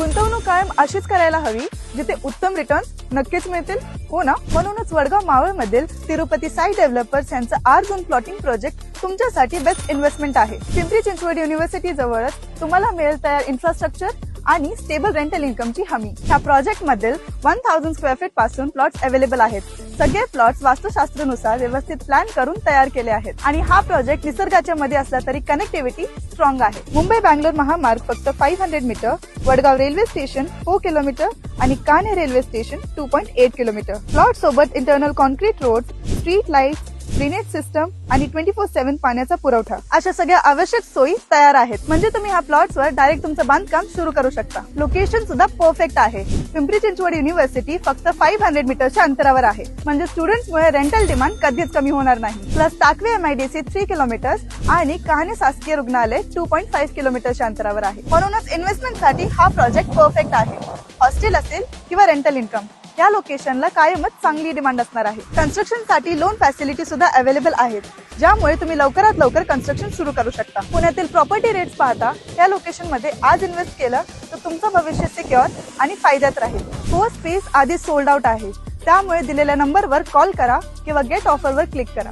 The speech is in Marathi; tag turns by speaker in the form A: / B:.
A: गुंतवणूक कायम अशीच करायला हवी जिथे उत्तम रिटर्न्स नक्कीच मिळतील, हो ना? म्हणूनच वडगाव मावळ मधील तिरुपती साई डेव्हलपर्स यांचा आर झोन प्लॉटिंग प्रोजेक्ट तुमच्यासाठी बेस्ट इन्व्हेस्टमेंट आहे। पिंपरी चिंचवड युनिव्हर्सिटी जवळच तुम्हाला मिळेल तयार इन्फ्रास्ट्रक्चर आणि स्टेबल रेंटल इन्कमची हमी। ह्या प्रोजेक्ट मधील 1000 स्क्वेअर फीट पासून प्लॉट्स अवेलेबल आहेत। सगळे प्लॉट्स वास्तुशास्त्रानुसार व्यवस्थित प्लॅन करून तयार केले आहेत आणि हा प्रोजेक्ट निसर्गाच्या मध्ये असला तरी कनेक्टिव्हिटी स्ट्रॉंग आहे। मुंबई बँगलोर महामार्ग फक्त 500 metre, Vadgaon railway station 4 kilometre आणि Kanhe railway station 2.8 kilometre. Plot सोबत internal concrete road, street light, drainage system आणि 24/7 पाण्याचा पुरवठा अशा सगळ्या आवश्यक सोयी तयार आहेत। म्हणजे तुम्ही ह्या प्लॉट्स वर डायरेक्ट तुमचं बांधकाम सुरू करू शकता। लोकेशन सुद्धा परफेक्ट आहे। पिंपरी चिंचवड युनिव्हर्सिटी फक्त 500 मीटरच्या अंतरावर आहे, म्हणजे स्टुडंट्स मुळे रेंटल डिमांड कधीच कमी होणार नाही। प्लस टाकवे MIDC 3 किलोमीटर आणि कान्हे शासकीय रुग्णालय 2.5 किलोमीटरच्या अंतरावर आहे। म्हणूनच इन्व्हेस्टमेंट साठी हा प्रोजेक्ट परफेक्ट आहे। हॉस्टेल असेल किंवा रेंटल इन्कम, या लोकेशनला कायमच चांगली डिमांड असणार आहे। कन्स्ट्रक्शन साठी लोन फॅसिलिटी सुद्धा अवेलेबल आहेत, ज्यामुळे तुम्ही लवकरात लवकर कन्स्ट्रक्शन सुरू करू शकता। पुण्यातील प्रॉपर्टी रेट्स पाहता या लोकेशन मध्ये आज इन्व्हेस्ट केलं तर तुमचं भविष्य सिक्युअर आणि फायद्यात राहील। पोस्ट फीस आधी सोल्ड आउट आहे, त्यामुळे दिलेल्या नंबरवर कॉल करा किंवा गेट ऑफरवर क्लिक करा।